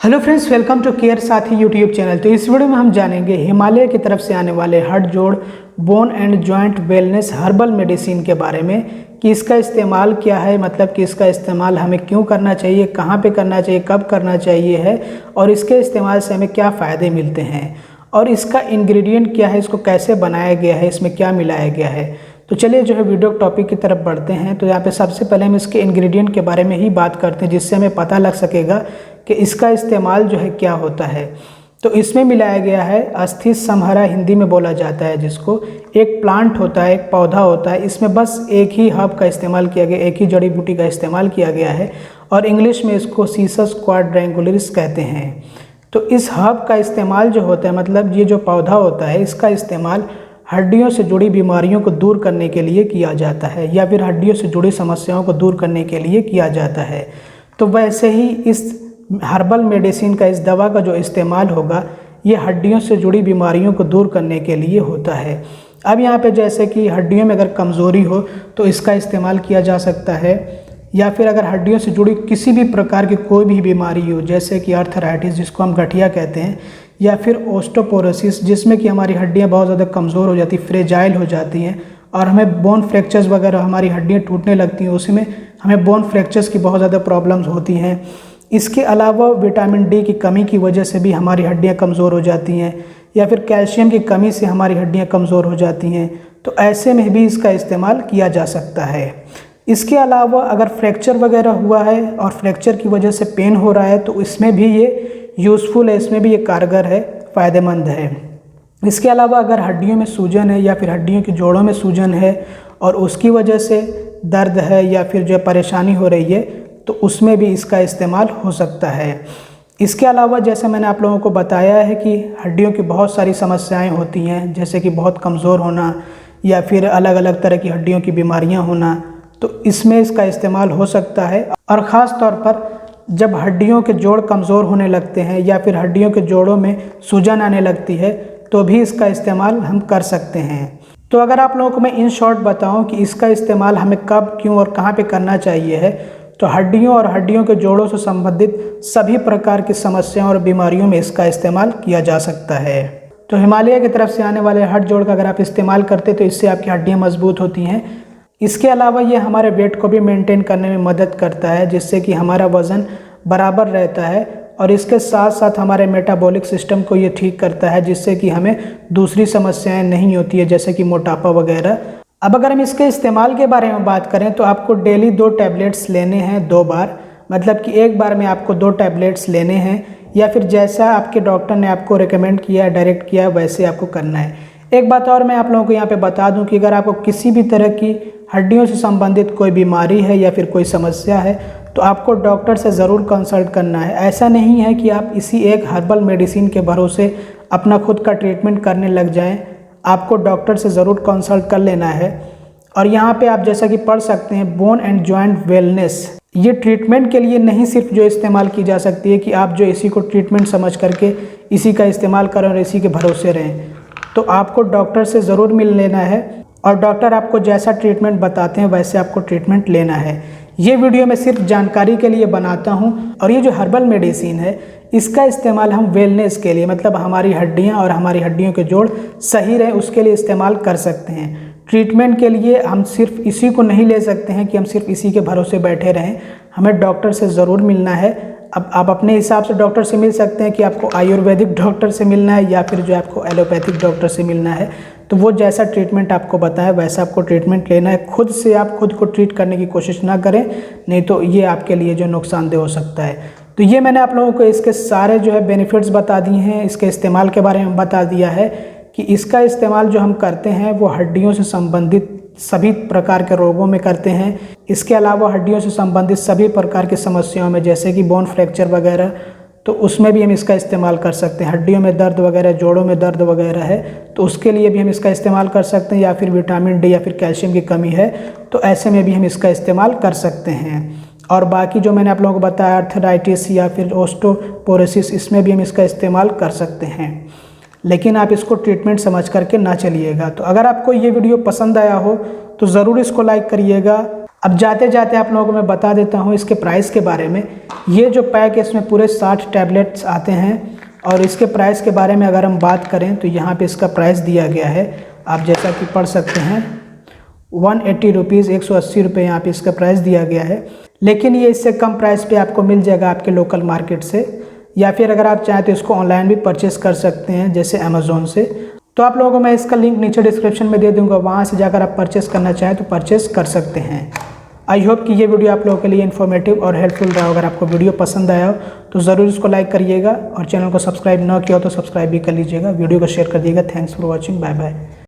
Hello friends, welcome to care Saathi YouTube channel. तो इस video में हम जानेंगे हिमालय की तरफ से आने वाले हड्ड जोड़ bone and joint wellness herbal medicine के बारे में कि इसका इस्तेमाल क्या है, मतलब कि इसका इस्तेमाल हमें क्यों करना चाहिए, कहाँ पे करना चाहिए, कब करना चाहिए है और इसके इस्तेमाल से हमें क्या फ़ायदे मिलते हैं और इसका इंग्रेडिएंट क्या है, इसको कैसे बनाया गया है, इसमें क्या मिलाया गया है। तो चलिए जो है वीडियो टॉपिक की तरफ बढ़ते हैं। तो यहाँ पे सबसे पहले हम इसके इंग्रेडिएंट के बारे में ही बात करते हैं, जिससे हमें पता लग सकेगा कि इसका इस्तेमाल जो है क्या होता है। तो इसमें मिलाया गया है अस्थि समहरा, हिंदी में बोला जाता है जिसको, एक प्लांट होता है, एक पौधा होता है। इसमें बस एक ही हर्ब का इस्तेमाल किया गया, एक ही जड़ी बूटी का इस्तेमाल किया गया है और इंग्लिश में इसको सीसस क्वाड्रैंगुलरिस कहते हैं। तो इस हर्ब का इस्तेमाल जो होता है, मतलब ये जो पौधा होता है, इसका इस्तेमाल हड्डियों से जुड़ी बीमारियों को दूर करने के लिए किया जाता है या फिर हड्डियों से जुड़ी समस्याओं को दूर करने के लिए किया जाता है। तो वैसे ही इस हर्बल मेडिसिन का, इस दवा का जो इस्तेमाल होगा, ये हड्डियों से जुड़ी बीमारियों को दूर करने के लिए होता है। अब यहाँ पे जैसे कि हड्डियों में अगर कमज़ोरी हो तो इसका इस्तेमाल किया जा सकता है, या फिर अगर हड्डियों से जुड़ी किसी भी प्रकार की कोई भी बीमारी हो, जैसे कि आर्थराइटिस जिसको हम गठिया कहते हैं, या फिर ओस्टोपोरोसिस जिसमें कि हमारी हड्डियाँ बहुत ज़्यादा कमज़ोर हो जाती, फ्रेजाइल हो जाती हैं और हमें बोन फ्रैक्चर्स वगैरह, हमारी हड्डियाँ टूटने लगती हैं, उसमें हमें बोन फ्रैक्चर्स की बहुत ज़्यादा प्रॉब्लम्स होती हैं। इसके अलावा विटामिन डी की कमी की वजह से भी हमारी हड्डियाँ कमज़ोर हो जाती हैं, या फिर कैल्शियम की कमी से हमारी हड्डियाँ कमज़ोर हो जाती हैं। तो ऐसे में भी इसका इस्तेमाल किया जा सकता है। इसके अलावा अगर फ्रैक्चर वगैरह हुआ है और फ्रैक्चर की वजह से पेन हो रहा है तो इसमें भी ये यूज़फुल है, इसमें भी ये कारगर है, फ़ायदेमंद है। इसके अलावा अगर हड्डियों में सूजन है या फिर हड्डियों के जोड़ों में सूजन है और उसकी वजह से दर्द है या फिर जो परेशानी हो रही है, तो उसमें भी इसका इस्तेमाल हो सकता है। इसके अलावा जैसे मैंने आप लोगों को बताया है कि हड्डियों की बहुत सारी समस्याएं होती हैं, जैसे कि बहुत कमज़ोर होना या फिर अलग अलग तरह की हड्डियों की बीमारियां होना, तो इसमें इसका इस्तेमाल हो सकता है। और ख़ास तौर पर जब हड्डियों के जोड़ कमज़ोर होने लगते हैं या फिर हड्डियों के जोड़ों में सूजन आने लगती है, तो भी इसका इस्तेमाल हम कर सकते हैं। तो अगर आप लोगों को मैं इन शॉर्ट बताऊं कि इसका इस्तेमाल हमें कब, क्यों और कहां पे करना चाहिए है, तो हड्डियों और हड्डियों के जोड़ों से संबंधित सभी प्रकार की समस्याओं और बीमारियों में इसका इस्तेमाल किया जा सकता है। तो हिमालय की तरफ से आने वाले हड्ड जोड़ का अगर आप इस्तेमाल करते तो इससे आपकी हड्डियाँ मजबूत होती हैं। इसके अलावा ये हमारे वेट को भी मेंटेन करने में मदद करता है, जिससे कि हमारा वज़न बराबर रहता है और इसके साथ साथ हमारे मेटाबॉलिक सिस्टम को ये ठीक करता है, जिससे कि हमें दूसरी समस्याएं नहीं होती है, जैसे कि मोटापा वगैरह। अब अगर हम इसके इस्तेमाल के बारे में बात करें तो आपको डेली 2 टैबलेट्स लेने हैं 2 बार, मतलब कि एक बार में आपको 2 टैबलेट्स लेने हैं, या फिर जैसा आपके डॉक्टर ने आपको रिकमेंड किया, डायरेक्ट किया, वैसे आपको करना है। एक बात और मैं आप लोगों को यहाँ पे बता दूं कि अगर आपको किसी भी तरह की हड्डियों से संबंधित कोई बीमारी है या फिर कोई समस्या है तो आपको डॉक्टर से ज़रूर कंसल्ट करना है। ऐसा नहीं है कि आप इसी एक हर्बल मेडिसिन के भरोसे अपना खुद का ट्रीटमेंट करने लग जाएं। आपको डॉक्टर से ज़रूर कंसल्ट कर लेना है। और यहाँ पे आप जैसा कि पढ़ सकते हैं, बोन एंड जॉइंट वेलनेस, ये ट्रीटमेंट के लिए नहीं सिर्फ जो इस्तेमाल की जा सकती है कि आप जो इसी को ट्रीटमेंट समझ करके इसी का इस्तेमाल करें और इसी के भरोसे रहें। तो आपको डॉक्टर से ज़रूर मिल लेना है और डॉक्टर आपको जैसा ट्रीटमेंट बताते हैं वैसे आपको ट्रीटमेंट लेना है। ये वीडियो मैं सिर्फ जानकारी के लिए बनाता हूँ और ये जो हर्बल मेडिसिन है इसका इस्तेमाल हम वेलनेस के लिए, मतलब हमारी हड्डियाँ और हमारी हड्डियों के जोड़ सही रहे उसके लिए इस्तेमाल कर सकते हैं। ट्रीटमेंट के लिए हम सिर्फ इसी को नहीं ले सकते हैं कि हम सिर्फ इसी के भरोसे बैठे रहें, हमें डॉक्टर से ज़रूर मिलना है। अब आप अपने हिसाब से डॉक्टर से मिल सकते हैं कि आपको आयुर्वेदिक डॉक्टर से मिलना है या फिर जो आपको एलोपैथिक डॉक्टर से मिलना है, तो वो जैसा ट्रीटमेंट आपको बताए वैसा आपको ट्रीटमेंट लेना है। खुद से आप खुद को ट्रीट करने की कोशिश ना करें, नहीं तो ये आपके लिए जो नुकसानदेह हो सकता है। तो ये मैंने आप लोगों को इसके सारे जो है बेनिफिट्स बता दिए हैं, इसके इस्तेमाल के बारे में बता दिया है कि इसका इस्तेमाल जो हम करते हैं वो हड्डियों से संबंधित सभी प्रकार के रोगों में करते हैं। इसके अलावा हड्डियों से संबंधित सभी प्रकार की समस्याओं में, जैसे कि बोन फ्रैक्चर वगैरह, तो उसमें भी हम इसका इस्तेमाल कर सकते हैं। हड्डियों में दर्द वगैरह, जोड़ों में दर्द वगैरह है तो उसके लिए भी हम इसका इस्तेमाल कर सकते हैं, या फिर विटामिन डी या फिर कैल्शियम की कमी है तो ऐसे में भी हम इसका इस्तेमाल कर सकते हैं। और बाकी जो मैंने आप लोगों को बताया, आर्थराइटिस या फिर ओस्टोपोरोसिस, इसमें भी हम इसका इस्तेमाल कर सकते हैं, लेकिन आप इसको ट्रीटमेंट समझ करके ना चलिएगा। तो अगर आपको ये वीडियो पसंद आया हो तो ज़रूर इसको लाइक करिएगा अब जाते जाते आप लोगों को मैं बता देता हूँ इसके प्राइस के बारे में। ये जो पैक है इसमें पूरे 60 टैबलेट्स आते हैं और इसके प्राइस के बारे में अगर हम बात करें तो यहाँ पे इसका प्राइस दिया गया है, आप जैसा कि पढ़ सकते हैं 180 रुपीज़, 180 रुपये यहाँ पे इसका प्राइस दिया गया है। लेकिन ये इससे कम प्राइस पे आपको मिल जाएगा आपके लोकल मार्केट से, या फिर अगर आप चाहें तो इसको ऑनलाइन भी परचेस कर सकते हैं जैसे अमेज़ोन से। तो आप लोगों को मैं इसका लिंक नीचे डिस्क्रिप्शन में दे दूंगा, वहाँ से जाकर आप परचेस करना चाहें तो परचेस कर सकते हैं। आई होप कि ये वीडियो आप लोगों के लिए इन्फॉर्मेटिव और हेल्पफुल रहा। अगर आपको वीडियो पसंद आया हो तो ज़रूर इसको लाइक करिएगा और चैनल को सब्सक्राइब ना किया हो तो सब्सक्राइब भी कर लीजिएगा। वीडियो को शेयर कर दिएगा। Thanks for watching, bye bye.